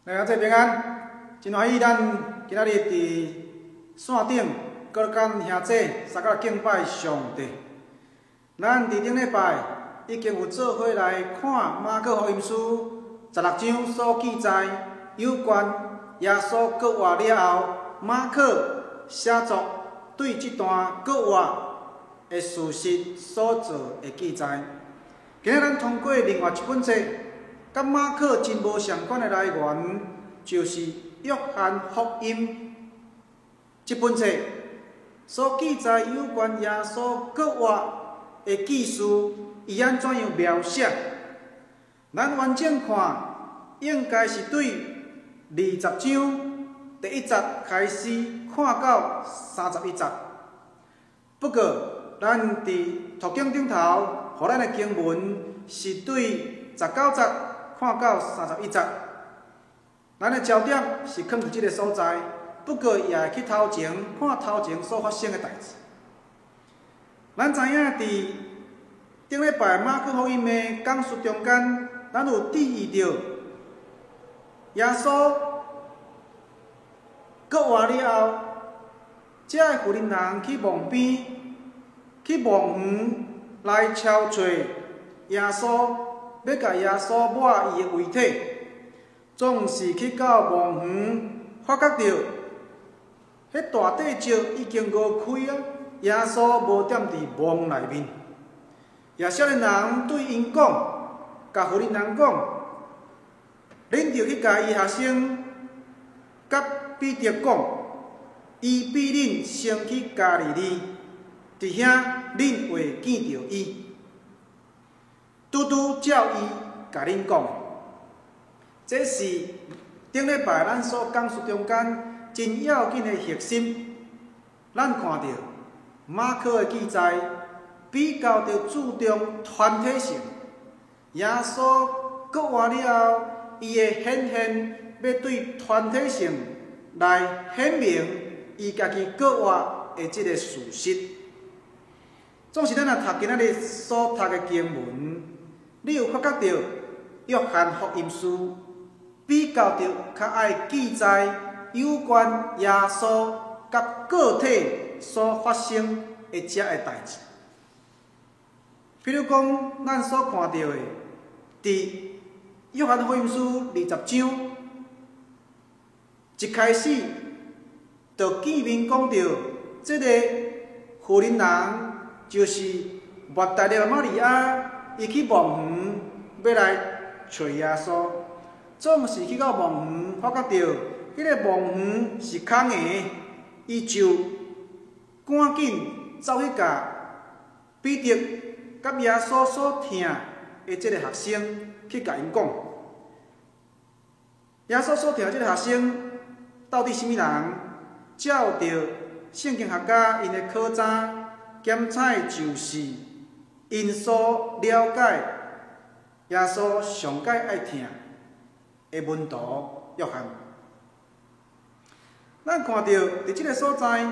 大家平安，真欢喜咱今仔日伫线顶，搁甲兄姐三个敬拜上帝。咱伫顶礼拜已经有做伙来看马可福音书16章所记载有关耶稣搁活了后，马可写作对这段搁活的事实所做的记载。今日咱通过另外一本册。甲马可真无相关的来源，就是《约翰福音》这本册所记载有关耶稣搁活的记事，伊安怎样描写？咱完整看，应该是对20章第1节开始看到31节。不过，咱伫图景顶头，互咱的经文是对19节。看到31节，咱的焦点是放伫即个所在，不过也会去头前看头前所发生的代志。咱知影伫顶礼拜马可福音的讲述中间，咱有注意到耶稣搁活了后，这个妇人人去墓边，去墓园来敲找耶稣。要甲耶稣抹伊的遗体，总是去到墓园，发觉到迄大地石已经无开啊！耶稣无踮伫墓内面。也少年人对因讲，甲妇人人讲，恁着去甲伊学生甲彼得讲，伊比恁先去加利利，伫遐恁会见到伊。拄拄照伊甲恁讲，这是顶礼拜咱所讲述中间真要紧的核心。咱看到马可的记载比较着注重团体性，耶稣搁活了后，伊的显现要对团体性来显明伊家己搁活的这个事实。总是咱若读今仔日所读的经文。你有发觉到约翰福音书比较着较爱记载有关耶稣甲个体所发生的遮个代志？比如讲，咱所看到的，伫约翰福音书20章一开始，就见面讲到，这个妇人人就是抹大拉的玛利亚。伊去墓园要来找耶稣，总是去到墓园，发觉到迄个墓园是空的，伊就赶紧走去甲彼得甲耶稣所听的即个学生去甲因讲，耶稣所听的即个学生到底什么人？照着圣经学家因的考察检采，就是因所了解耶稣上界爱听的门徒约翰，咱看到伫即个所在，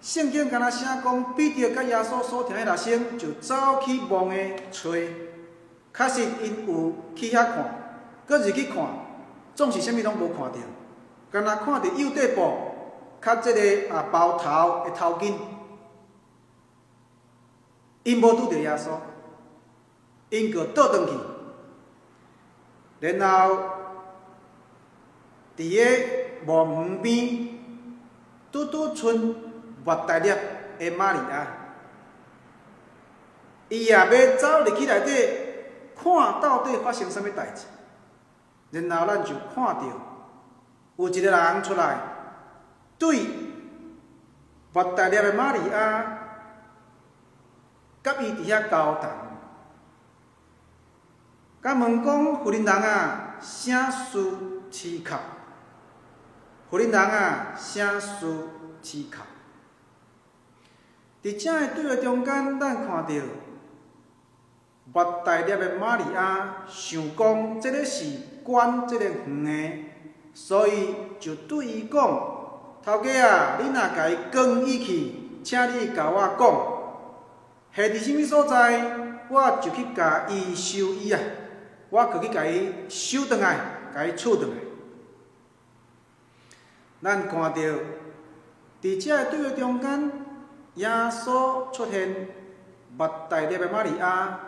圣经敢若写讲，彼得甲耶稣所听的学生就走去墓的找，确实因有去遐看，搁入去看，总是啥物拢无看到，敢若看到右底部较即个包头的头巾。因无拄着耶稣，因就倒转去，然后伫个墓园边，拄拄剩抹大粒的玛利亚，伊也要走入去内底看到底发生啥物代志，然后咱就看到有一个人出来，对抹大粒的玛利亚。甲伊伫遐交谈，甲问讲：“妇人人啊，啥事痴哭？妇人人啊，啥事痴哭？”伫这个对话中间，咱看到抹大粒的玛利亚想讲，这个是管这个园的，所以就对伊讲：“头家啊，你若甲伊讲伊去，请你甲我讲。”下伫什么所在，我就去甲伊收伊啊！我去甲伊收转来，甲伊厝转来。咱看到，伫遮个对话中间，耶稣出现，目大粒的玛利亚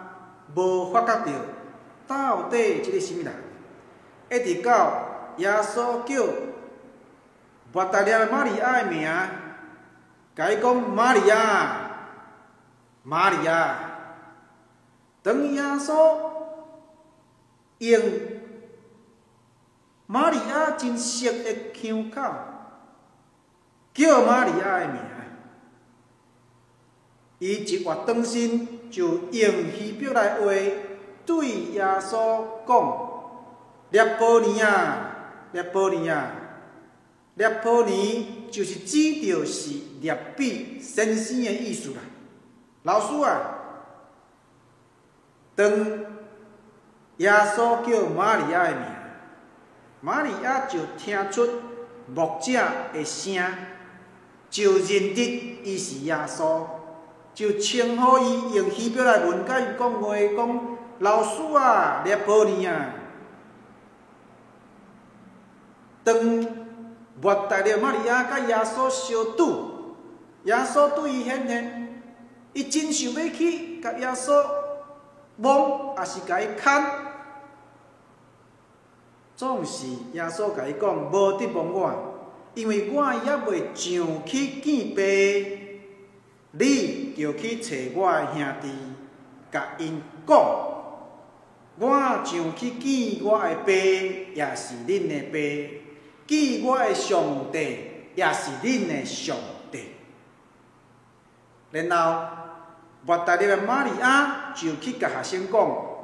无发觉到到底即个什么人，一直到耶稣叫目大粒的玛利亚的名，甲伊讲玛利亚，玛利亚。当耶稣用玛利亚真熟的腔口叫玛利亚的名，伊一活转身就用希伯来话对耶稣讲：列波尼啊，列波尼啊，列波尼就是指着是列比先生的意思啦。老师啊！当耶稣叫玛利亚的名，玛利亚就听出牧者的声，就认得伊是耶稣，就称呼伊用希伯来文甲伊讲话，讲老师啊，列波尼啊。当莫大利玛利亚甲耶稣相拄，耶稣对伊显现，伊真想要去甲耶稣摸，也是甲伊牵，总是耶稣甲伊讲，无得摸我，因为我还未上去见爸，你就去找我的兄弟，甲因讲，我上去见我的爸，也是恁的爸，见我的上帝，也是恁的上帝。然后，莫大利的玛利亚就去甲学生讲：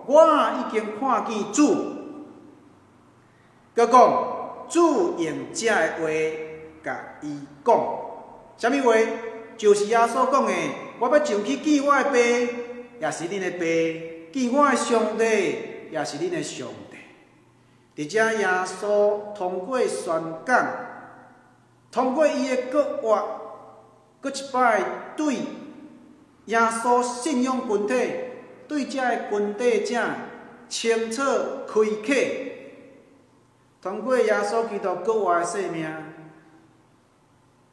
我已经看见主。佮讲主用这的话甲伊讲，啥物话？就是耶稣讲的：我要上去见我的爸，也是恁的爸；见我的上帝，也是恁的上帝。伫遮耶稣通过宣讲，通过伊的国话，佮一摆对耶稣信仰群体，对遮个群体者清楚开启。通过耶稣基督国话的说明，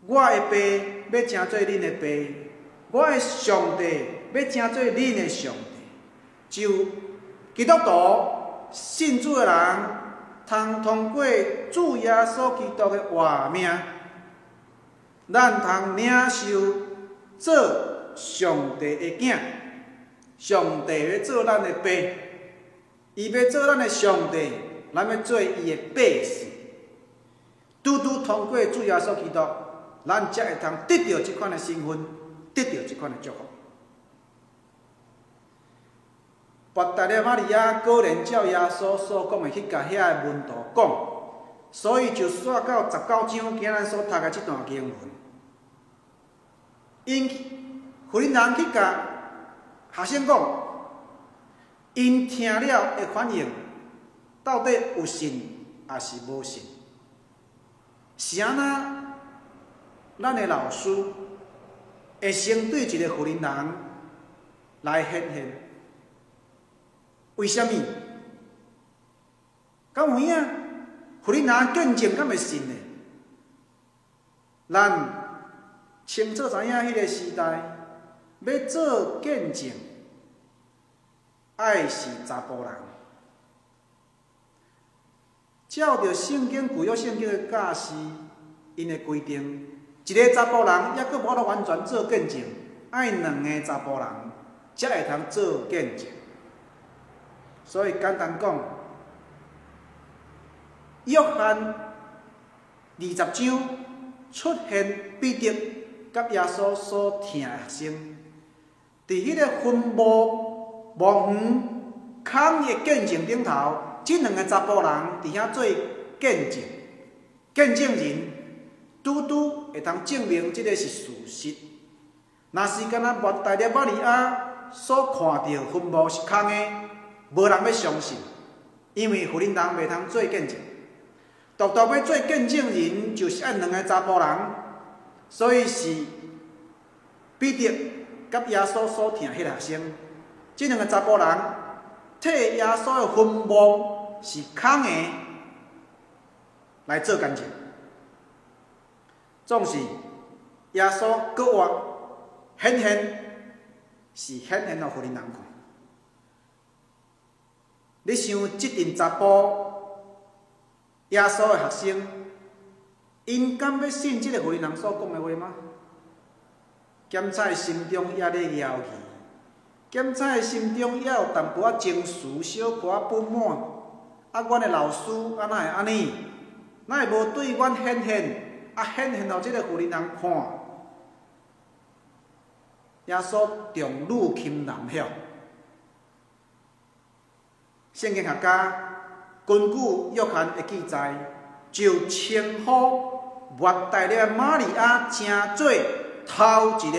我的爸要成做恁的爸，我的上帝要成做恁的上帝。就基督徒信主的人，通过主耶稣基督的话命，咱通领受做上帝的囝，上帝要做咱的爸，伊要做咱的上帝，咱要做伊的百姓。拄拄通过主耶稣基督，咱才会通得到这款的身份，得到这款的祝福。伯大利玛利亚果然照耶稣所讲的去甲遐个门徒讲，所以就煞到19章今仔所读的这段经文。因福音人去甲学生讲，因听了的反应到底有信还是无信？是安那？咱的老师会先对一个福音人来显现？为什么？敢有影？福音人见证敢会信呢？咱清楚知影，迄个时代要做见证，爱是查甫人。照着圣经旧约圣经的教示，因的规定，一个查甫人抑阁无法完全做见证，爱2个查甫人才会通做见证。所以简单讲，约翰20章出现彼得甲耶稣所听的学生，伫迄个坟墓墓园空的见证顶头，这2个查甫人伫遐做见证，见证人拄拄会通证明这个是事实。若是敢若莫大利玛利亚所看到坟墓是空的，无人要相信，因为福音人袂通做见证。独独要做见证人，就是按2个查甫人，所以是彼得甲耶稣所听迄个学生，这2个查甫人替耶稣的坟墓是空的来做干净。总是耶稣搁活显现，是显现互福音人看。你想即阵查甫耶稣的学生，因敢要信即个福音人所讲的话吗？检查心中也咧摇去，检查心中也有淡薄仔情绪，小可仔不满。阮的老师安那会安尼？哪会无对阮显现？显现互即个福音人看？耶稣重女轻男晓。圣经学家根据约翰的记载，就称呼抹大拉玛利亚正做头一个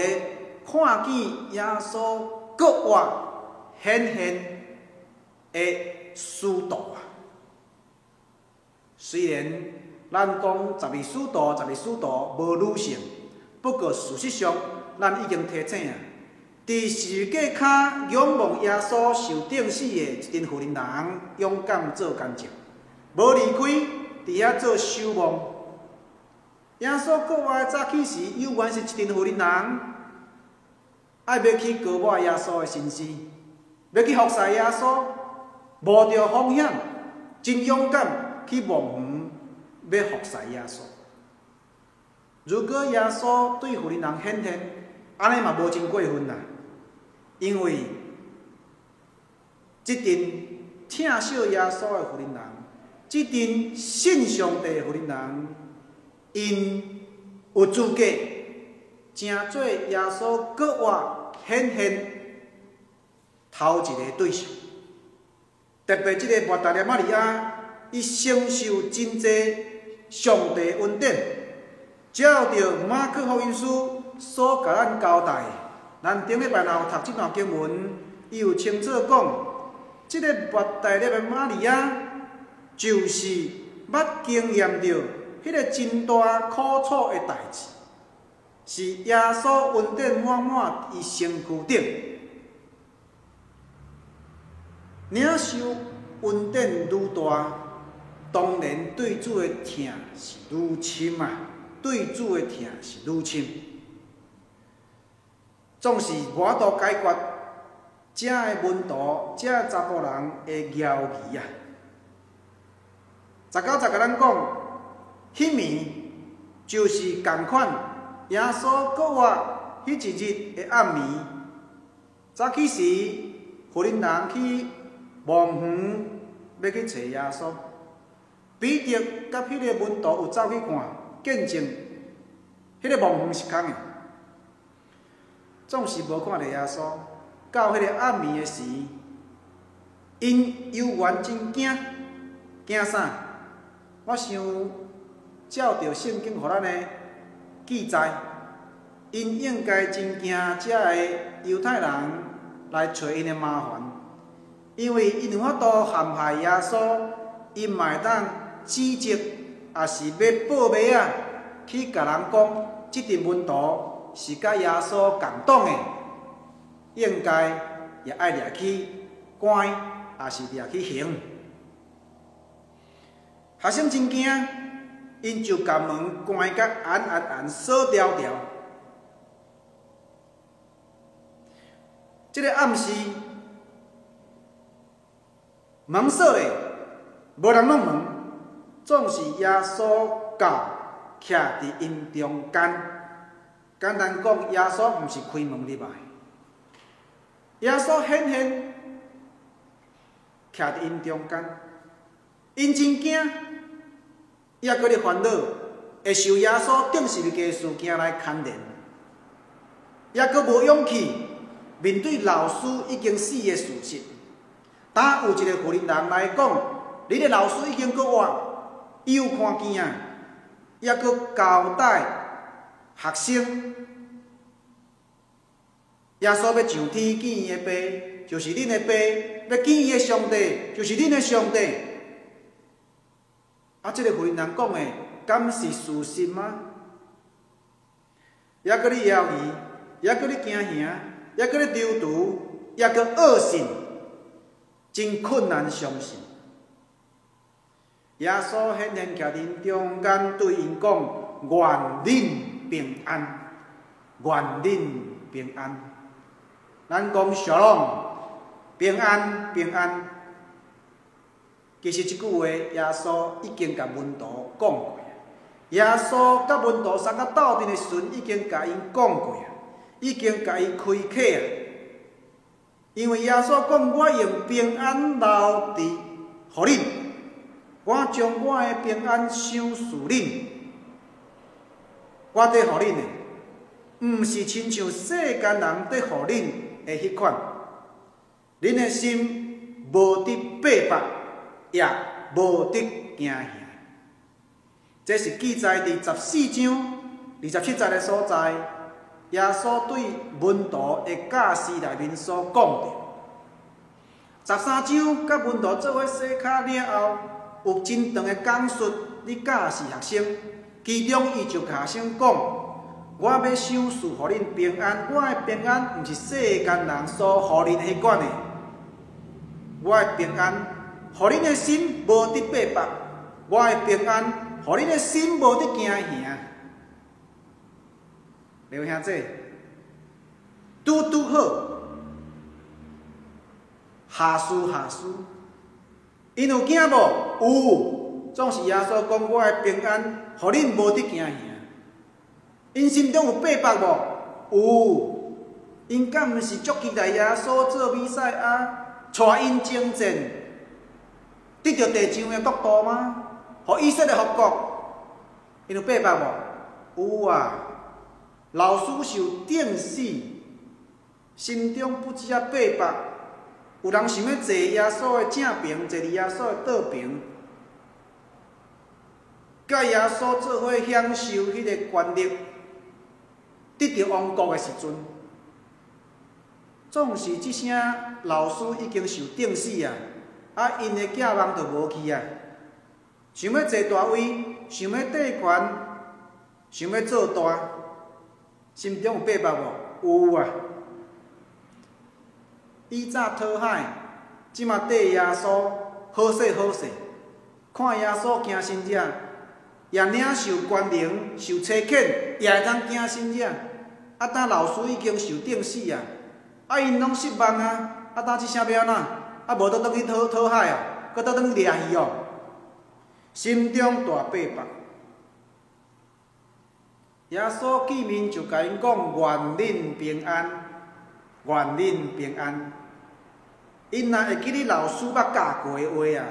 看见耶稣搁活显现的使徒啊。虽然咱讲12使徒无女性，不过事实上，咱已经提醒啊，伫十字架骹仰望耶稣受钉死的一群福音人，勇敢做干净，无离开，伫遐做守望。耶稣搁活早起时，有原是一群福音人，爱要去高抹耶稣的身躯，要去服侍耶稣，冒着风险，真勇敢去望远，要服侍耶稣。如果耶稣对福音人显现，安尼嘛无真过分啦，因为即阵疼惜耶稣的福音人，即阵信上帝的福音人，因有资格成做耶稣搁活显现头一个对象。特别即个抹大拉玛利亚，伊承受真济上帝恩典。照着马可福音书所甲咱交代，咱顶礼拜有读即段经文，伊有清楚讲，即个抹大拉玛利亚就是捌经验着迄个真大苦楚的代志，是耶稣恩典满满伊身躯顶，领受恩典愈大，当然对主的疼是愈深啊。对主的疼是愈深，总是无法度解决遮的门徒、遮的查甫人的犹疑啊。19甲咱讲，迄暝就是共款耶稣搁活迄一日的暗暝，早起时，福音人去墓园要去找耶稣，彼得甲迄个门徒有走去看。见证，迄个墓园是空的，总是无看到耶稣。到迄个暗暝的时，因犹原真惊，惊啥？我想照着圣经互咱的记载，因应该真惊遮个犹太人来找因的麻烦，因为因有法度陷害耶稣，因嘛会当指责。也是要报马啊，去甲人讲，即阵门徒是甲耶稣共党的，应该也爱掠去关，也是掠去刑。学生真惊，因就甲门关甲严锁条条。即个暗时，门锁的，无人弄门。总是耶稣教徛伫因中间，简单讲，耶稣毋是开门入来，耶稣显现徛伫因中间，因真惊，也搁咧烦恼，会受耶稣钉十字架事件来牵连，也搁无勇气面对老师已经死的事实。当有一个福音人来讲，你的老师已经搁活。伊有看见啊，也搁交代学生，耶稣要上天见伊的爸，就是恁的爸；要见伊的上帝，就是恁的上帝。啊，这个福音人讲的，敢是事实吗？也搁咧犹豫，也搁咧惊吓，也搁咧丢毒，也搁恶信，真困难相信。耶稣显现徛伫中间，对因讲：愿恁平安，愿恁平安。咱讲shalom，平安平安。其实即句话，耶稣已经甲门徒讲过。耶稣甲门徒三个斗阵的时阵，已经甲因讲过啊，已经甲伊开启啊。因为耶稣讲：我用平安留伫互恁，我将我的平安赏赐恁。我伫互恁的，毋是亲像世间人伫互恁的迄款。恁的心无伫背叛，也无伫惊吓。这是记载伫14章27节的所在，耶稣对门徒的教示内面所讲的。13章甲门徒做伙洗脚了后，有真长的讲述咧教示学生，其中伊就甲学生讲：我要赏赐互恁平安，我的平安毋是世间人所互恁的迄款的，我的平安，互恁的心无伫背叛，我的平安。互恁的心无伫惊吓，刘兄弟，拄拄好，下事下事。因有惊无？有，总是耶稣讲我的平安，互恁无伫惊吓。因心中有背叛无？有，因敢毋是足期待耶稣做弥赛亚，带因征战，得到地上的国度吗？互以色列复国，因有背叛无？有啊！老师受定死，心中不只啊背叛。有人想要坐耶稣的正边，坐伫耶稣的倒边，甲耶稣做伙享受迄个权力，得到王国的时阵，总是即声老师已经受定死啊！啊，因的寄望就无去啊！想要坐大位，想要戴权，想要做大，心中有背叛无？有啊！以早讨海，即马缀耶稣，好势好势。看耶稣惊神者，也领受权能，受差遣，也会通惊神者。啊，当老师已经受定死啊！啊，因拢失望啊！啊，当即声要安怎？啊，无倒转去讨海哦，搁倒转去掠鱼哦。心中大背叛，耶稣见面就甲因讲：愿恁平安，愿恁平安。因若会记你老师捌教过的话啊，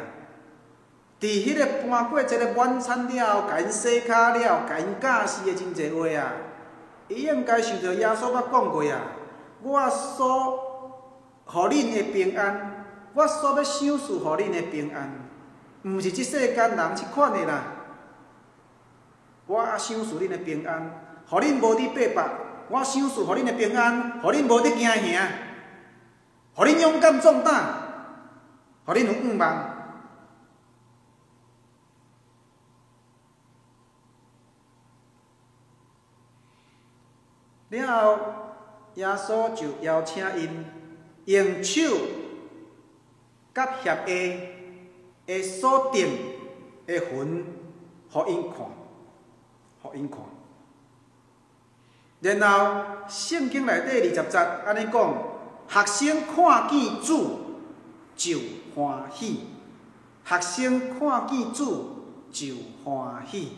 伫迄个搬过一个晚餐了后，甲因洗脚了，甲因教示的真侪话啊，伊应该想着耶稣捌讲过啊。我所互恁的平安，我所要赏赐互恁的平安。毋是即世间人即款的啦，我赏赐恁的平安，互恁无伫背叛；我赏赐互恁的平安，互恁无伫惊吓，互恁勇敢壮胆，互恁有盼望。了后，耶稣就邀请因用手甲协下会所定的魂，互因看，互因看。然后圣经内底20节安尼讲：学生看见主就欢喜，学生看见主就欢喜。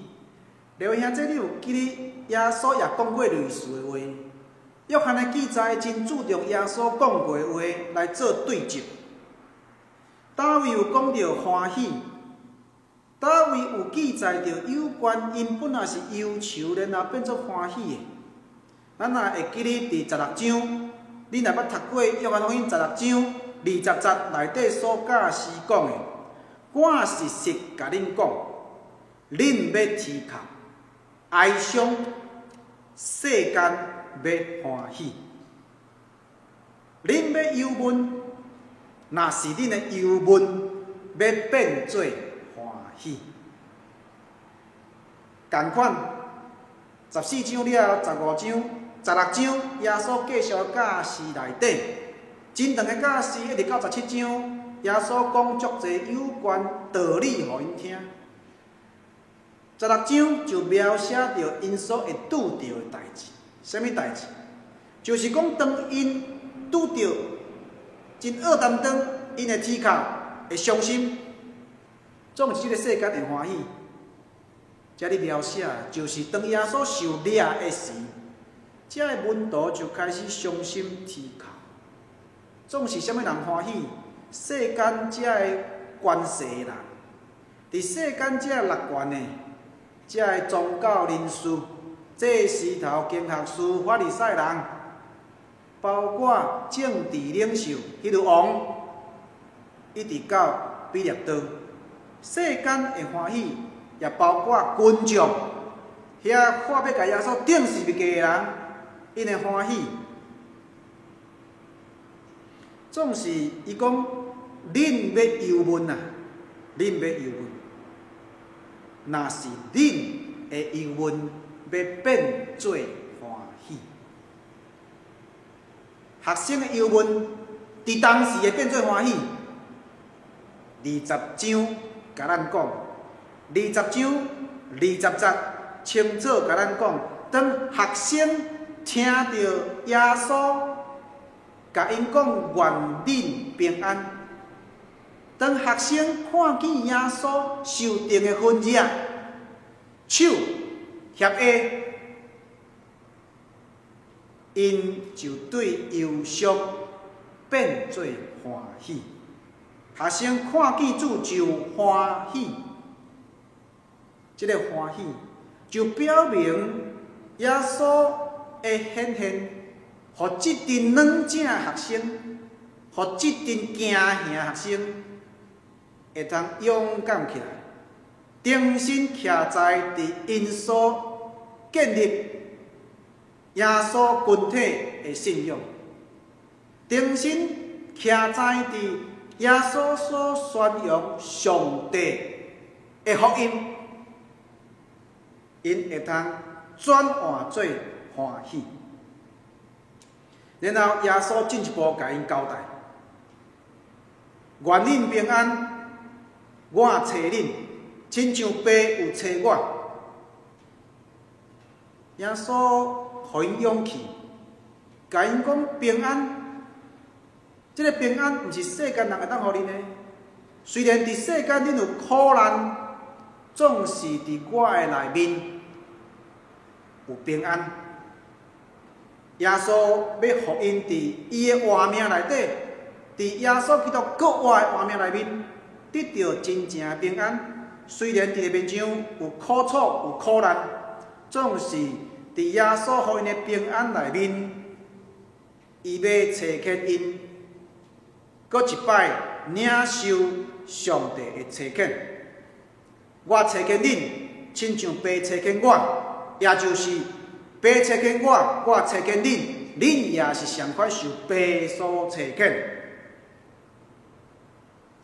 各位兄弟，你有记哩？耶稣也讲过类似的话。约翰的记载真注重耶稣讲过的话来做对照。倒位有讲到欢喜，倒位有记载着有关因本来是忧愁，然后变做欢喜的。咱若会记哩，伫16章，你若捌读过约翰福音16章20节内底所教示讲的，我是实甲恁讲，恁要啼哭、哀伤，世间要欢喜；恁要忧闷。若是恁的忧闷要变做欢喜，同款14章了后，15章、16章，耶稣继续教示内底，真长的教示，一直到17章，耶稣讲足侪有关道理，互因听。16章就描写着因所会拄着的代志，啥物代志？就是讲，当因拄着真恶担当，因的铁口会伤心，总是即个世间会欢喜。遮里描写就是当耶稣受掠的时，遮的门徒就开始伤心铁口。总是啥物人欢喜？世间遮的权势的人，伫世间遮的乐观的。遮个宗教人士、祭司头、经学士、法利赛人，包括政治领袖、迄个王，一直到比勒多，世间会欢喜，也包括群众，遐看要甲耶稣钉十字架的人，因会欢喜。总是伊讲，恁要忧闷啊，恁要忧闷。若是恁的忧闷要变做欢喜，学生的忧闷伫当时会变做欢喜。20章甲咱讲，20章20节清楚甲咱讲，当学生听到耶稣甲因讲愿恁平安。当学生看见耶稣受定的分野，手合下，因就对忧伤变做欢喜。学生看见主就欢喜，这个欢喜就表明耶稣的显现，互即阵软正学生，互即阵惊吓学生。会通勇敢起来，重新徛在伫因所建立耶稣群体的信仰，重新徛在伫耶稣所宣扬上帝的福音，因会通转换做欢喜。然后耶稣进一步甲因交代：愿恁平安。我找恁，亲像爸有找我。耶稣互因勇气，甲因讲平安。这个平安毋是世间人会当互恁的。虽然伫世间恁有苦难，总是伫我的内面有平安。耶稣要互因伫伊的活命内底，伫耶稣基督国活的活命内面。得到真正的平安，虽然伫面上有苦楚、有苦难，总是伫耶稣互因的平安内面，伊要找见因，搁一摆领受上帝的找见。我找见恁，亲像爸找见我，也就是爸找见我，我找见恁，恁也是相款受爸所找见。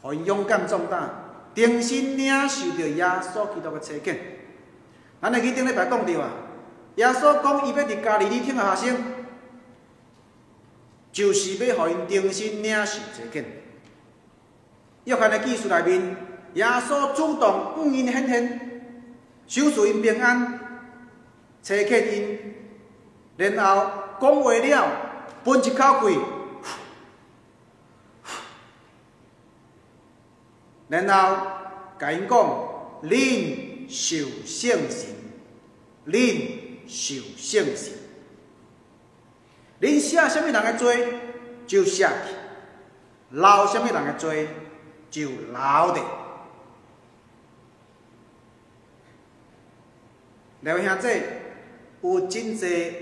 互因勇敢壮大，重新领受着耶稣基督的找见。咱会记顶礼拜讲到啊，耶稣讲伊要伫加利利听的学生，就是要互因重新领受找见。约翰的记述内面，耶稣主动向因显现，赏赐因平安，找见因，然后讲话了，喷一口气。然后甲因讲，恁受圣神，恁受圣神，恁写什么人的罪就写去，留什么人的罪就留着。两位兄弟，有真侪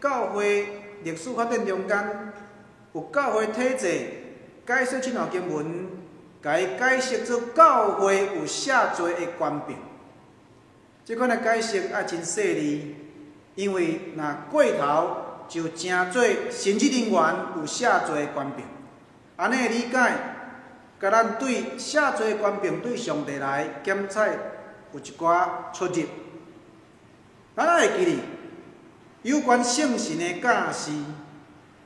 教会历史发展中间，有教会体制解释这段经文。甲伊解释做教会有赦罪的权柄，即款的解释也真细腻，因为若过头就成做神职人员有赦罪的权柄。安尼的理解，甲咱对赦罪的权柄对上帝来检测有一寡出入。咱会记哩，有关圣神的教示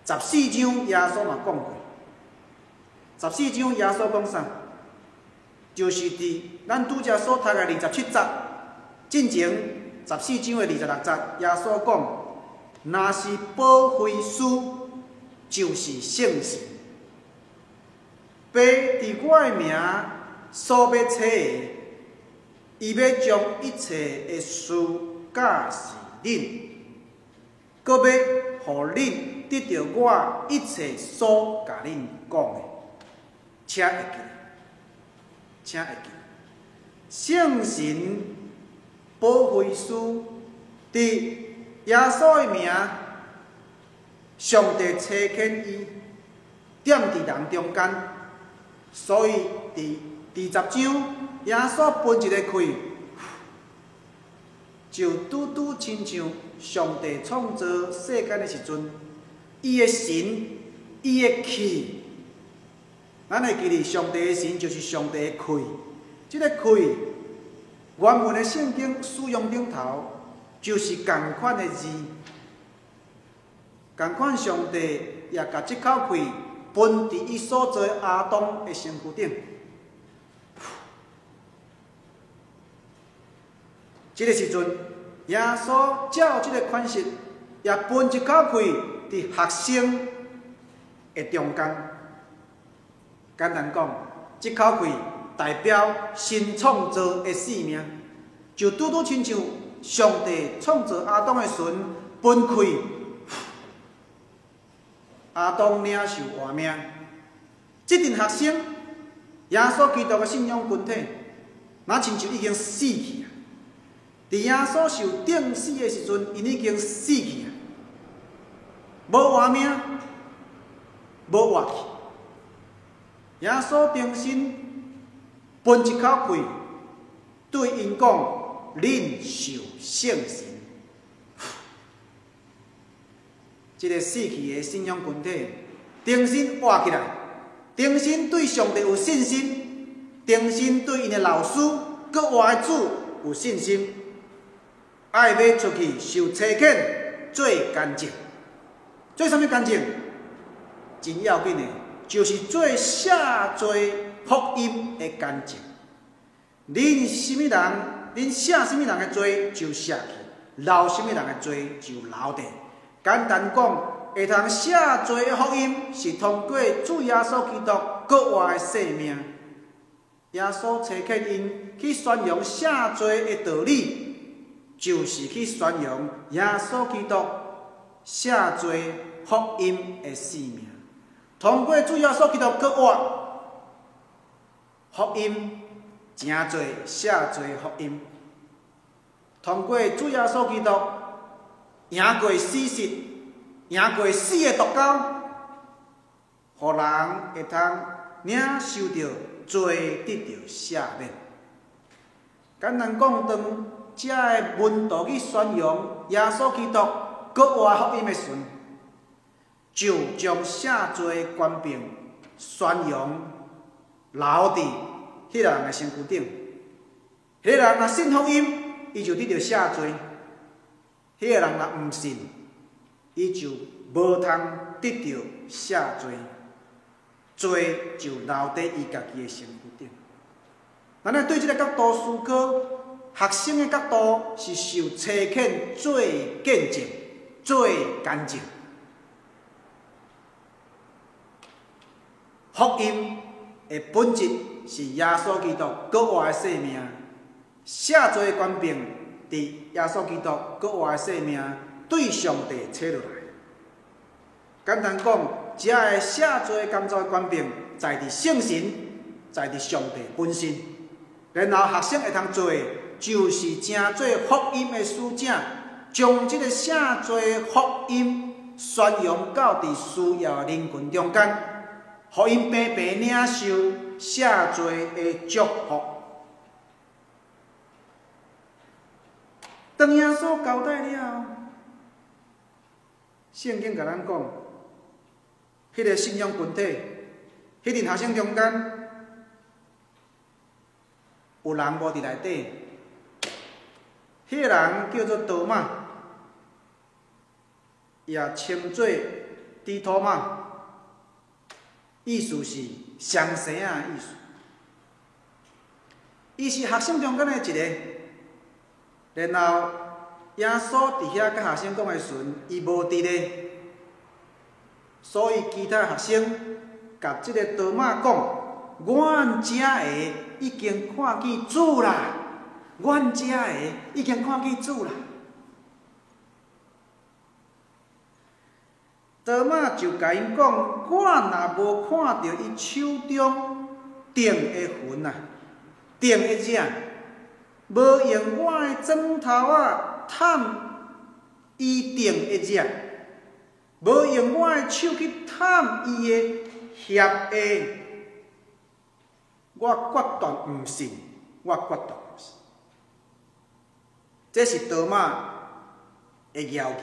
，14章耶稣嘛讲过。14章耶稣讲啥？就是伫咱拄则所读的27节，进前14章的26节，耶稣讲：若是保惠师，就是圣神。爸伫我的名所要找的，伊要将一切的事教示恁，搁要互恁得到我一切所甲恁讲的，请会记，请会记。圣神保惠师伫耶稣的名，上帝差遣伊，踮伫人中间。所以伫第10章，耶稣分一个气，就拄拄亲像上帝创造世间的时阵，伊的神，伊的气，咱会记哩，上帝的神就是上帝的气。这个气，原文的圣经使用顶头，就是同款的字，同款上帝也甲这口气。分伫伊所做亚当的身躯顶，这个时阵，耶稣照这个款式，也分一口气伫学生的中间。简单讲，这口气代表新创造的生命，就拄拄亲像上帝创造亚当的时阵分气。亚当领受活命，这阵学生，耶稣基督的信仰群体，那亲像已经死去啊！伫耶稣受钉死的时阵，因已经死去啊，无活命，无活气。耶稣重新分一口气，对因讲：恁受圣神。这个死去的信仰群体，重新活起来，重新对上帝有信心，重新对因的老师、搁活的主有信心，爱要出去受差遣，做干净。做啥物干净？真要紧的，就是做写做福音的干净。恁什么人，恁写什么人的罪就写去，留什么人的罪就留地。简单讲，会通写罪的福音，是通过主耶稣基督国活的生命。耶稣差遣因去宣扬写罪的道理，就是去宣扬耶稣基督写罪福音的生命。通过主耶稣基督国活福音，真多写罪福音。通过主耶稣基督。赢过死实，赢过死的毒钩，互人会通领受到罪得到赦免。简单讲，当这个门徒去宣扬耶稣基督国活福音的时，就将赦罪权柄宣扬留伫迄个人的身躯顶。迄个人若信福音，伊就得到赦罪。迄个人若毋信，伊就无通得到赦罪，罪就留伫伊家己的身躯顶。咱对这个角度思考，学生的角度是受差遣做见证、做干净。福音的本质是耶稣基督国活的生命，赦罪的权柄。伫耶稣基督国活的生命对上帝扯落来，简单讲，这个赦罪甘造的权柄在伫圣神，在伫上帝本身。然后学生会通做的，就是正做福音的使者，将这个赦罪福音宣扬到伫需要的人群中间，互因平平领受赦罪的祝福。当耶稣交代了，圣经甲咱讲，迄个信仰群体，迄阵学生中间，有人无伫内底，迄个人叫做多马，也称作低托马。意思是上生仔的意思。伊是学生中间的一个，然后耶稣伫遐甲学生讲的时阵，伊无伫咧，所以其他学生甲即个多马讲：阮遮个已经看见主啦，阮遮个已经看见主啦。多马就甲因讲：我若无看到伊手中钉的痕啊，钉的只，无用我的枕头啊探伊钉的只，无用我的手去探伊的血的，我决断毋信，我决断毋信。这是多马的谣言。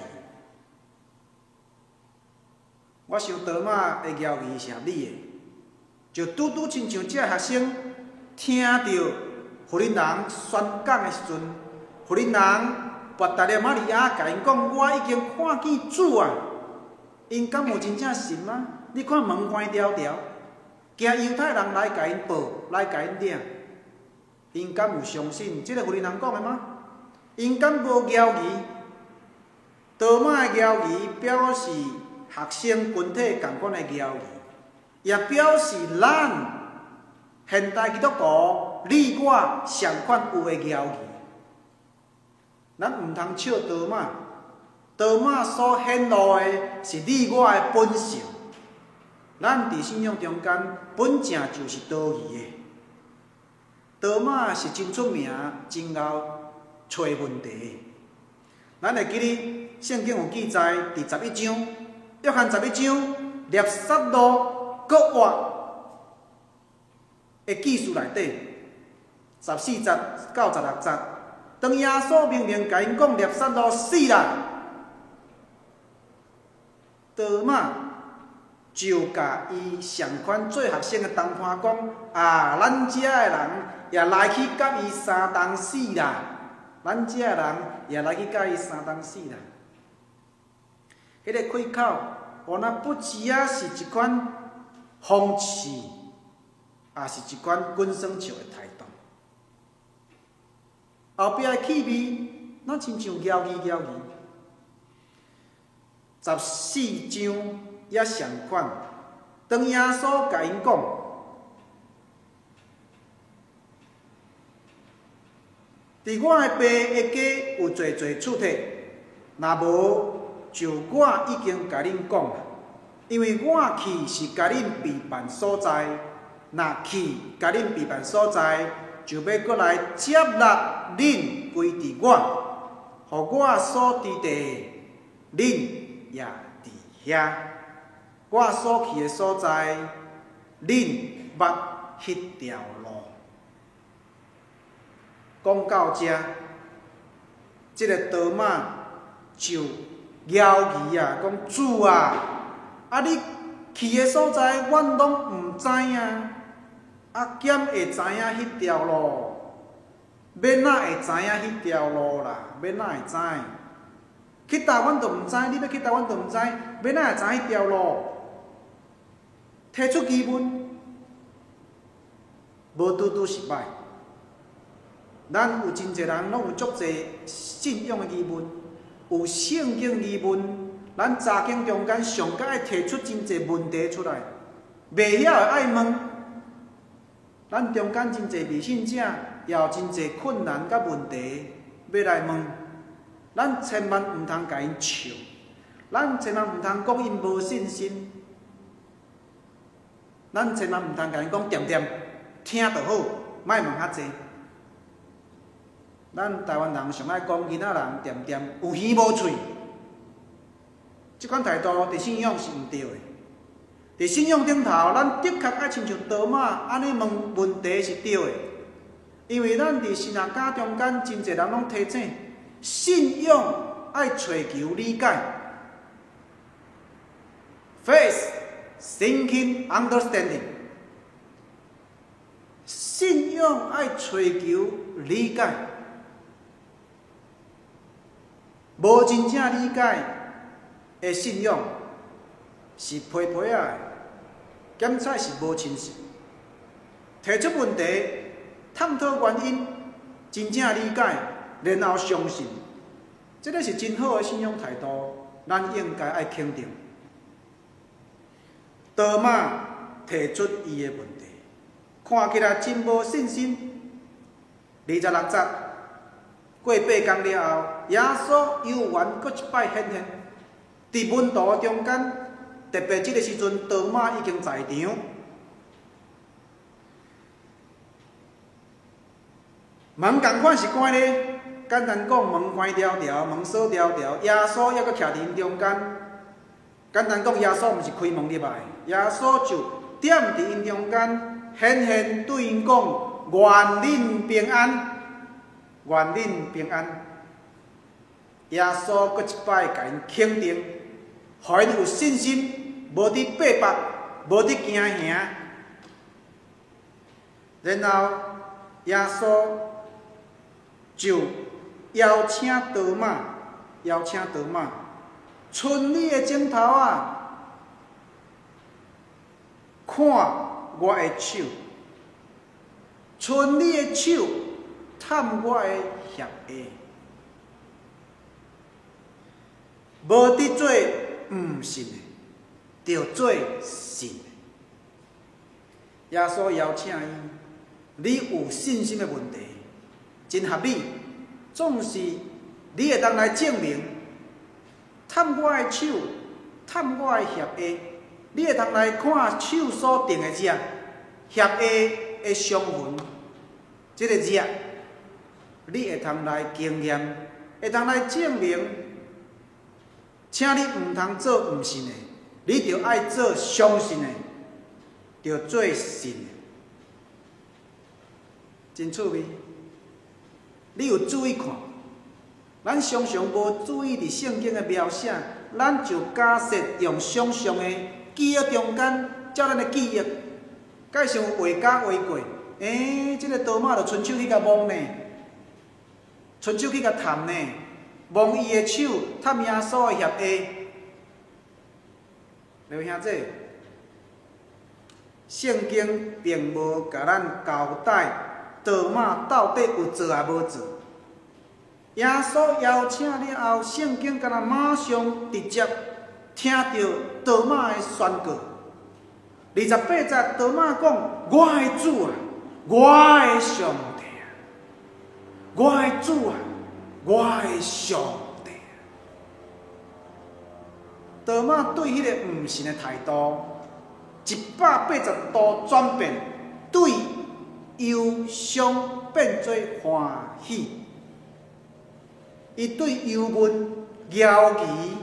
我想多马的谣言是合理的，就拄拄亲像这学生听到福音人宣讲的时阵，福音人伯达利玛利亚甲因讲：我已经看见主啊！因敢有真正信吗？你看门关条条，惊犹太人来甲因报，来甲因领，因敢有相信这个福音人讲的吗？因敢无谣言？多马的谣言表示学生群体共款的谣言，也表示咱现代基督徒你我上款有的谣言。咱毋通笑多马，多马所显露的是你我的本性。咱伫信仰中间本正就是多疑的。多马是真出名，真敖找问题。咱会记得圣经有记载，第11章，约翰11章，列撒罗国活的记述内底，14节到16节，当耶稣明明甲因讲列撒罗死啦，多马就甲伊上款做学生的同伴讲：啊，咱遮的人也来去甲伊相同死啦！咱遮的人也来去甲伊相同死啦！迄个开口，原来不只啊是一款讽刺，也是一款滚酸笑的态度。后壁的气味，那亲像谣言。14章也相款，当耶稣甲因讲：伫我的爸的家有侪侪厝体，若无就我已经甲恁讲啦。因为我去是甲恁备办所在，若去甲恁备办所在，就要过来接纳恁归伫我，互我所伫地，恁也伫遐。我所去的所在，恁捌迄条路。讲到这，这个多马就谣言啊，讲主啊，啊你去的所在，阮拢毋知影，啊兼会知影迄条路，免哪会知影迄条路啦？免哪会知？去倒阮都毋知，你要去倒阮都毋知，免哪会知迄条路？提出疑问，无拄拄是歹。咱有真侪人拢有足侪信仰的疑问，有圣经疑问。咱查经中间上界爱提出真侪问题出来，袂晓的爱问。咱中间真侪未信者，也有真侪困难甲问题要来问。咱千万毋通甲因笑，咱千万毋通讲因无信心。咱千万毋通甲因讲点点，听就好，莫问较济。咱台湾人上爱讲囡仔人点点有耳无喙，即款态度伫信仰是毋对的。伫信仰顶头，咱的确爱亲像多马安尼问问题是对的，因为咱伫信仰家中间真侪人拢提醒，信仰爱找求理解 ，faith thinking understanding， 信仰爱找求理解。无真正理解的信仰是皮皮仔的，检测是无清晰，提出问题，探讨原因，真正理解，然后相信，这个是真好的信仰态度，咱应该爱肯定。多马提出伊的问题，看起来真无信心。26节，过8天了后，耶稣又原搁一摆显现，伫门徒中间，特别这个时阵，多马已经在场。门同款是关咧，简单讲，门关条条，门锁条条，耶稣还搁徛伫因中间。简单讲，耶稣毋是开门入来，耶稣就踮伫因中间，显现对因讲：愿恁平安，愿恁平安。耶稣搁一摆甲因肯定，互因有信心，无伫背北，无伫惊吓。然后耶稣就邀请多马，伸你的指头啊，看我的手，伸你的手，探我的血液，无伫做毋信的，着做信的。耶稣邀请伊，你有信心的问题，真合理，总是你会当来证明。探我的手，探我的血液，你会通来看手所定的热，血液的伤痕，这个热，你会通来经验，会通来证明。请你毋通做毋信的，你着爱做相信的，着做信的，真趣味。你有注意看？咱常常无注意伫圣经的描写，咱就假设用想象的记忆中间，照咱的记忆，介绍画家画过。这个多马就伸手去甲摸呢，伸手去甲探呢，摸伊的手，探耶稣的血液。各位兄弟，圣经并无甲咱交代多马到底有做啊无做。耶稣邀请了后，圣经敢若马上直接听到多马的宣告。28节，多马讲：“我的主啊，我的上帝啊，我的主啊，我的上帝啊。”多马对迄个毋信的态度，180度转变，对忧伤变做欢喜。伊对忧闷、摇疑，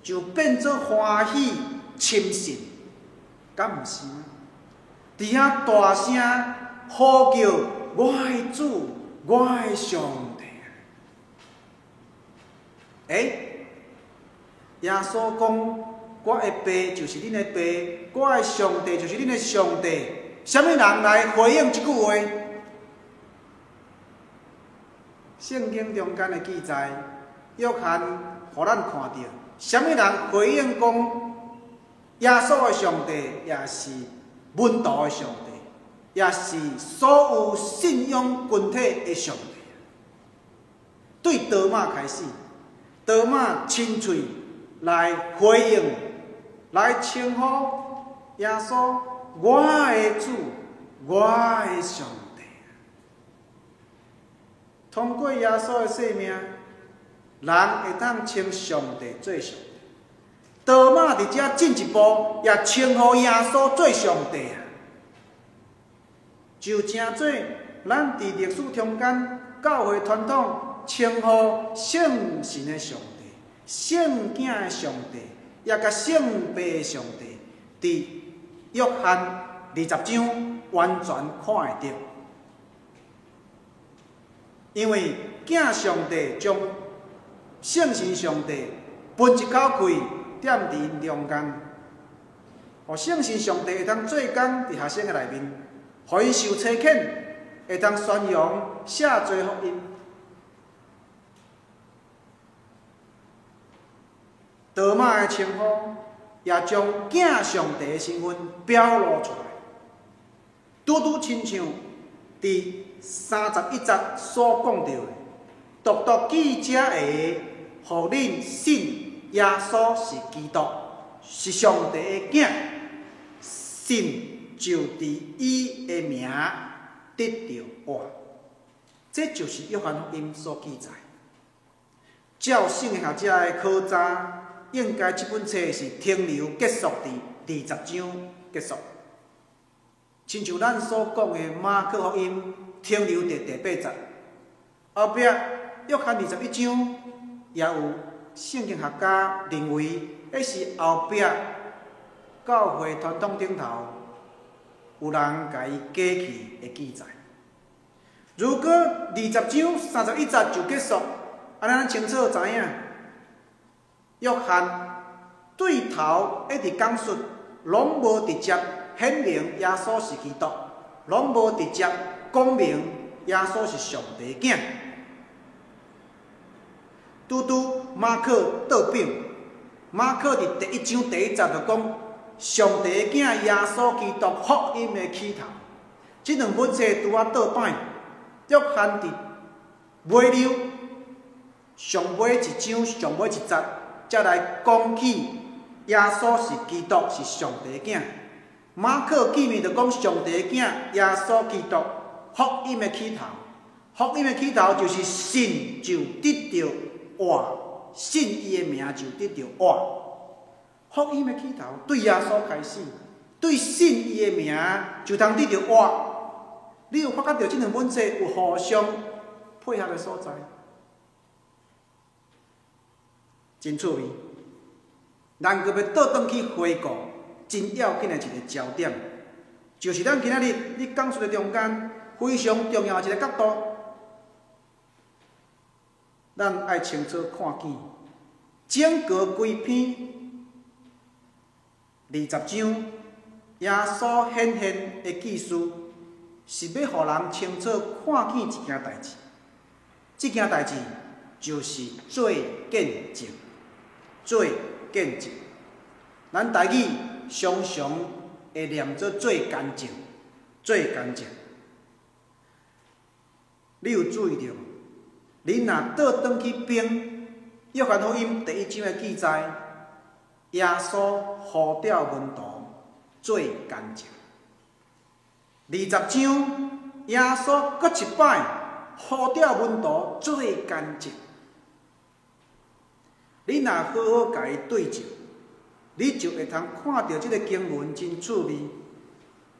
就变做欢喜、深信，敢毋是吗？伫遐大声呼叫：“我的主，我的上帝！”耶稣讲：“我的爸就是恁的爸，我的上帝就是恁的上帝。”什么人来回应这句话？圣经中间的记载，约翰互咱看到，什么人回应讲，耶稣的上帝也是门徒的上帝，也是所有信仰群体的上帝。对多马开始，多马亲嘴来回应，来称呼耶稣，我的主，我的上帝。通过耶稣的生命，人会当称上帝做上帝。多马伫遮进一步，也称呼耶稣做上帝啊！就正做咱伫历史中间教会传统称呼圣神的上帝、圣子的上帝，也甲圣爸的上帝，伫约翰20章完全看会到。因为囝上帝将圣神上帝分一口气踮伫因中间，互圣神上帝会当做工伫学生的内面，互因受差遣，会当宣扬写做福音。多马的称呼也将敬上帝的身份表露出来。拄拄亲像伫31节所讲到的，独独记者会，互恁信耶稣是基督，是上帝的囝，信就伫伊的名得到活。这就是约翰福音所记载。照圣的学者的考察，应该这本册是停留结束伫20章结束。亲像咱所讲的马可福音停留伫第8节，后壁约翰21章也有圣经学家认为，迄是后壁教会传统顶头有人甲伊加去的记载。如果20章31节就结束，安尼咱清楚知影，约翰对头一直讲述，拢无直接显明耶稣是基督，拢无直接讲明耶稣是上帝的囝。拄拄马可倒饼，马可伫第1章第1节就讲，上帝的囝耶稣基督福音的起头。这两本册拄啊倒摆，约翰伫尾了上尾一章上尾一节，才来讲起耶稣是基督，是上帝的囝。马可见面就讲上帝的囝耶稣基督福音的起头。福音的起头就是信就得到活，信伊的名就得到活。福音的起头对耶稣开始，对信伊的名就通得到活。你有发觉到这两本册有互相配合的所在？真趣味。咱阁要倒转去回顾真要紧的一个焦点，就是咱今仔日你讲述的中间非常重要的一个角度，咱爱清楚看见，整个规篇20章耶稣显现的记事，是要互人清楚看见一件代志。这件代志就是做见证，做见证。咱台语常常会念做做见证，做见证。你有注意到？你若倒转去编约翰福音第1章的记载，耶稣呼召门徒做见证。20章耶稣搁一摆呼召门徒做见证。你若好好甲伊对照，你就会通看到这个经文真趣味。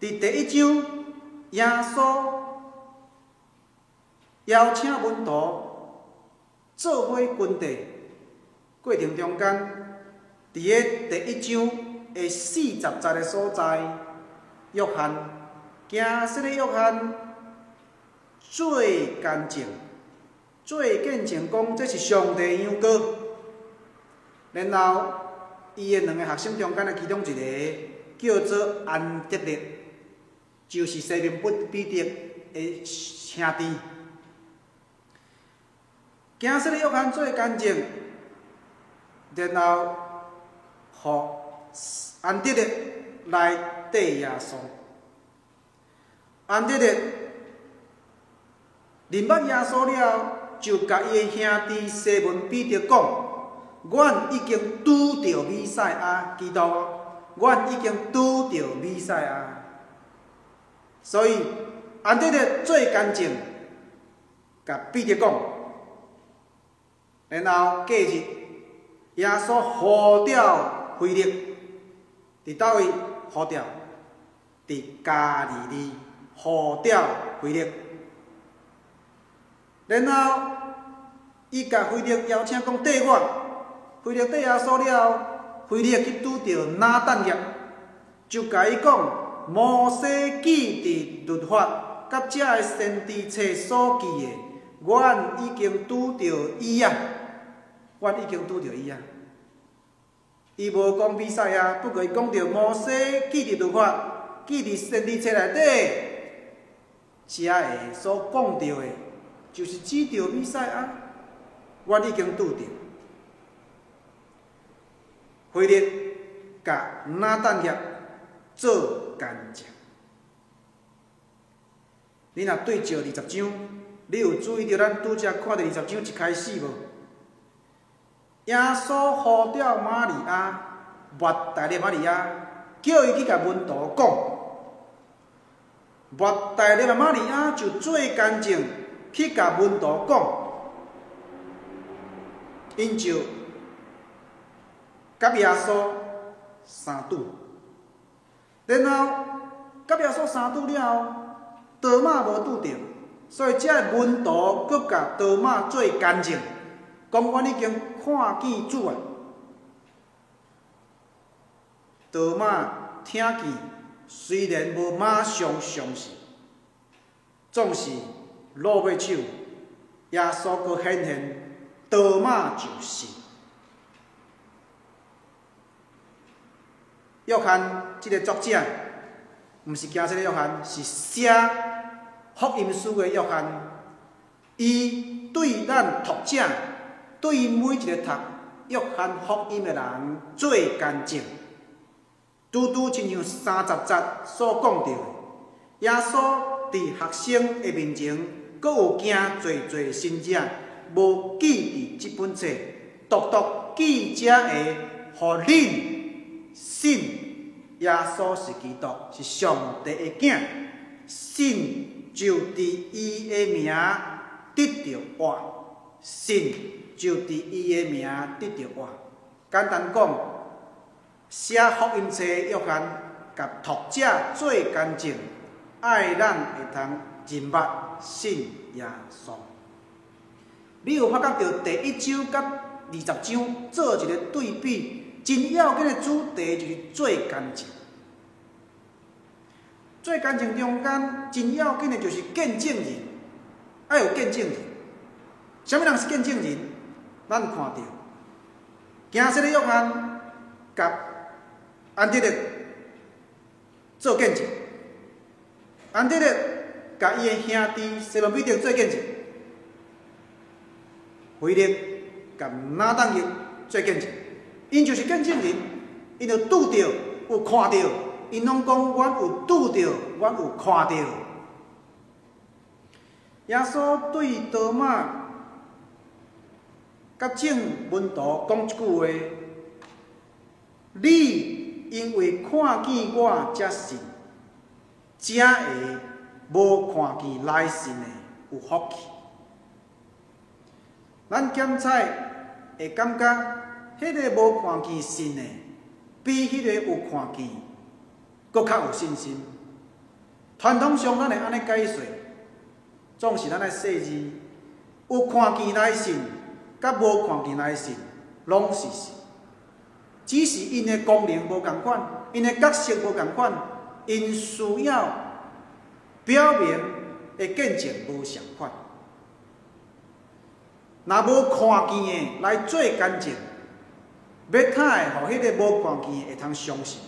伫第1章，耶稣邀请门徒做伙军队，过程中间，伫个第1章的40节的所在，约翰行说的约翰做见证，做见证讲这是上帝羊羔。然后，伊的两个学生中间的其中一个叫做安德烈，就是西门彼得的兄弟。行说的约翰做见证，然后互安德烈来缀耶稣。安德烈认捌耶稣了，就甲伊的兄弟西门彼得讲。阮已经拄到弥赛亚基督，阮已经拄到弥赛亚。所以安德烈做见证，甲彼得讲，然后隔日耶稣呼召腓力，伫倒位呼召？伫加利利呼召腓力，然后伊甲腓力邀请讲缀我。腓力缀耶稣了，腓力去拄着拿但业，就甲伊讲：摩西记伫律法甲遮个先知册所记的，阮已经拄着伊啊！阮已经拄着伊啊！伊无讲比赛啊，不过伊讲着摩西记伫律法，记伫先知册内底，遮个所讲着的，就是指着比赛啊！阮已经拄着。腓力甲拿蛋叶做干净。你若对照20章，你有注意到咱拄则看到20章一开始无？耶稣呼召玛利亚，抹大利玛利亚，叫伊去甲门徒讲。抹大利玛利亚就做干净，去甲门徒讲，因就甲耶稣相拄，然后甲耶稣相拄了后，多马无拄着，所以这门徒搁甲多马做干净，讲阮已经看见主啊。多马听见，虽然无马上相信，总是落尾手，耶稣搁显现，多马就信。约翰这个作者，毋是惊这个约翰，是写福音书的约翰。伊对咱读者，对每一个读约翰福音的人做干净。拄拄亲像30节所讲到的，耶稣伫学生的面前，阁有惊侪侪信者，无记伫即本册，独独记者会，互恁信耶稣是基督，是上帝的囝，信就伫伊的名得着活，信就伫伊的名得着活。简单讲，写福音册约翰甲读者做干净，爱咱会通认捌信耶稣。你有发觉到第1章甲20章做一个对比？真要紧的主题就是做干净。做干净中间真要紧的就是见证人，要有见证人。什么人是见证人？咱看到，行说的约翰甲安德烈做见证，安德烈甲伊的兄弟西门彼得做见证，腓力甲拿但业做见证。因就是见证人，因就拄着，有看到，因拢讲阮有拄着，阮有看到。耶稣对多马甲众门徒讲一句话：你因为看见我才信，才会无看见来信的有福气。咱检采会感觉。迄个无看见信的，比迄个有看见，搁较有信心。传统上，咱会安尼解说，总是咱来说字，有看见来信，甲无看见来信，拢是信。只是因的功能无共款，因的角色无共款，因需要表明的见证无相款。若无看见的来做见证。要刣互迄个无看见的会通相信。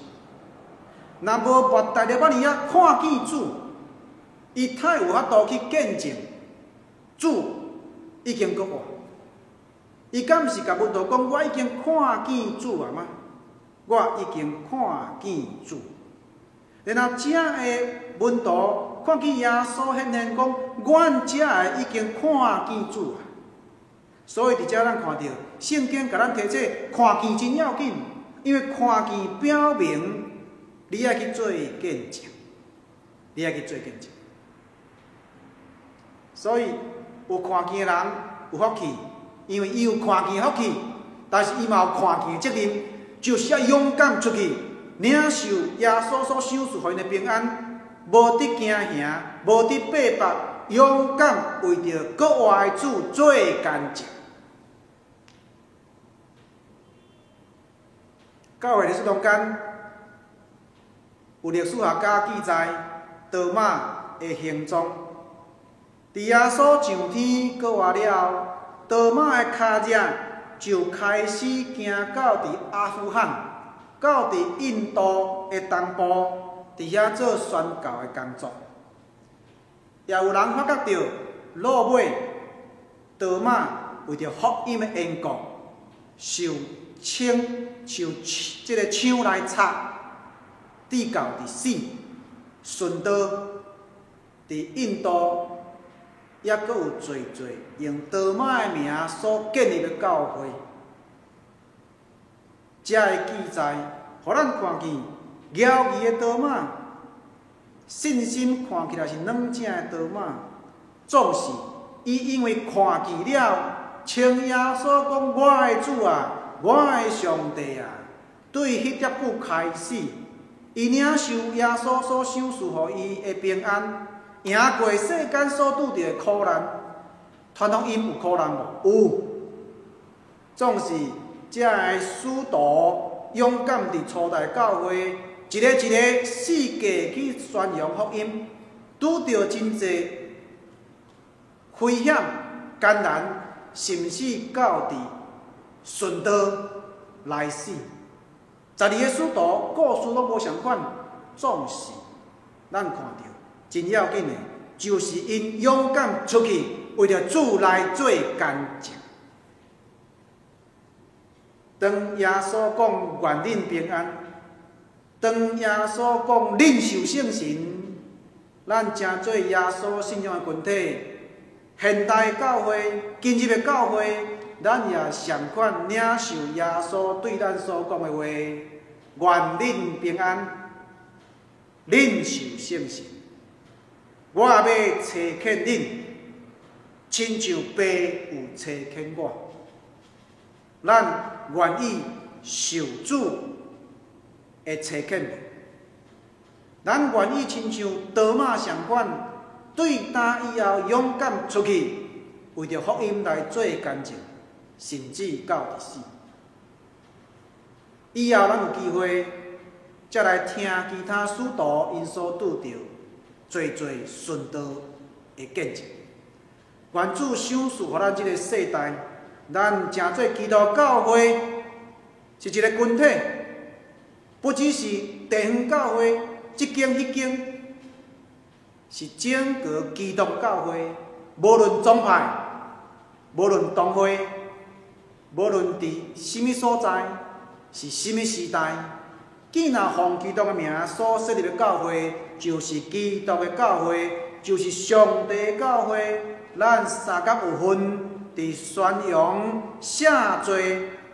若无抹大利玛利亚看见主，伊刣有法度去见证主已经搁活。伊敢毋是甲门徒讲：我已经看见主啊吗？我已经看见主。然后这个门徒看见耶稣显现讲：阮这个已经看见主啊。所以伫遮咱看到圣经甲咱提醒，看见真要紧，因为看见表明你爱去做见证，你爱去做见证。所以有看见的人有福气，因为伊有看见的福气，但是伊嘛有看见的责任，就是要勇敢出去，领受耶稣所赏赐互因的平安，无得惊吓，无得背叛，勇敢为着国外的主做见证。教会历史中间，有历史学家记载多马的行踪。伫耶稣上天过活了后，多马的脚趾就开始行到伫阿富汗，到伫印度的东部，伫遐做宣教的工作。也有人发觉到，落尾多马为着福音的缘故，受即个枪来插，至到伫死，顺道伫印度，也阁有侪用多马的名所建立的教会。遮个记载，互咱看见摇移的多马，信心看起来是软正的多马，总是伊因为看见了，称耶稣讲：“我的主啊，我的上帝啊！”对迄粒句开始，伊领受耶稣所赏赐予伊的平安，赢过世间所拄着的苦难。传统因有苦难无？有，总是遮个使徒勇敢伫初代教会，一个世界去宣扬福音，拄着真侪危险、艰难，甚至到伫顺道来死。12个使徒故事拢无相款，总是咱看到真要紧的，就是因勇敢出去，为着主来做干净。当耶稣讲愿恁平安，当耶稣讲恁受圣神，咱正做耶稣信仰的群体，现代教会、今日的教会，咱也相款领受耶稣对咱所讲的话：愿恁平安，恁受圣神。我也要差遣恁，亲像爸有差遣我。咱愿意受主的差遣无？咱愿意亲像多马相款，对担以后勇敢出去，为着福音来做干净，甚至到伫死。以后咱有机会，才来听其他使徒因所拄着侪顺道的见证。愿主赏赐予咱这个世代。咱正做基督教会是一个群体，不只是地方教会，这间迄间，是整个基督教会。无论宗派，无论党会，无论伫什么所在，是什么时代，既然奉基督的名所设立的教会，就是基督的教会，就是上帝的教会。咱三甲有份。伫宣扬写作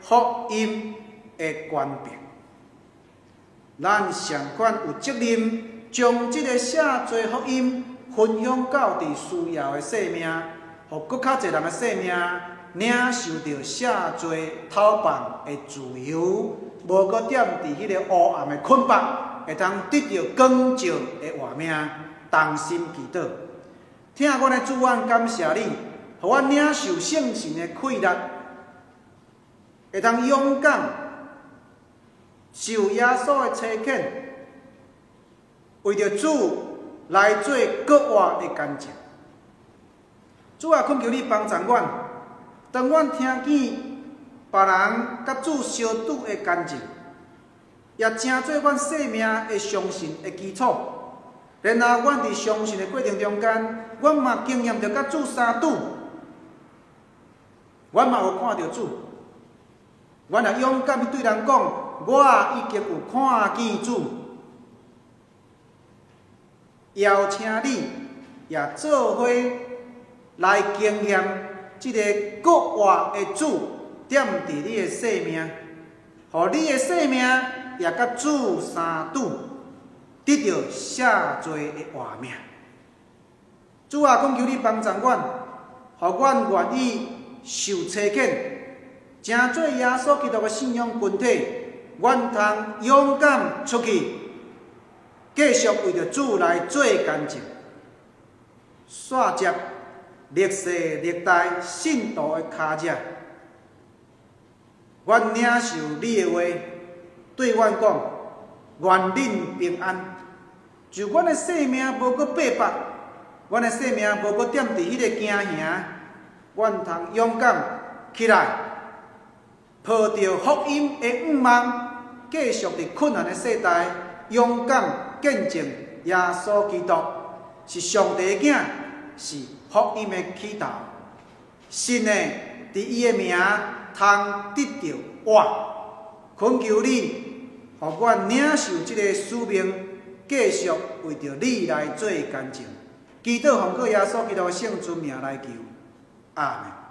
福音的权柄，咱上款有责任将这个写作福音分享到伫需要的生命，互搁较侪人的生命领受到写作偷放的自由，无搁踮伫迄个黑暗的捆绑，会通得到光照的活命，同心祈祷。听阮的主愿感谢你。互阮领受圣神的气力，会通勇敢受耶稣的差遣，为着主来做国活的干净。主啊，恳求你帮助阮，当阮听见别人甲主相拄的干净，也成做阮生命的相信的基础。然后，阮伫相信的过程中间，阮嘛经验着甲主相拄。阮嘛有看到主，阮也勇敢去对人讲，我已经有看见主。邀请你也做伙来经验这个国活的主，踮伫你的生命，互你的生命也甲主相拄，得到写作的活命。主啊，恳求你帮助阮，互阮愿意。受差遣，成做耶稣基督的信仰群体，愿通勇敢出去，继续为着主来做干净，刷接历世历代信徒的脚迹。愿领受你的话，对阮讲，愿恁平安。就阮的生命无搁白白，阮的生命无搁踮伫迄个惊吓。阮通勇敢起来，抱着福音的五望，继续伫困难的世代，勇敢见证耶稣基督是上帝的囝，是福音的起头。神的伫伊的名通得到活。恳求你，互阮领受即个使命，继续为着你来做见证。祈祷奉靠耶稣基督圣尊名来求，阿门。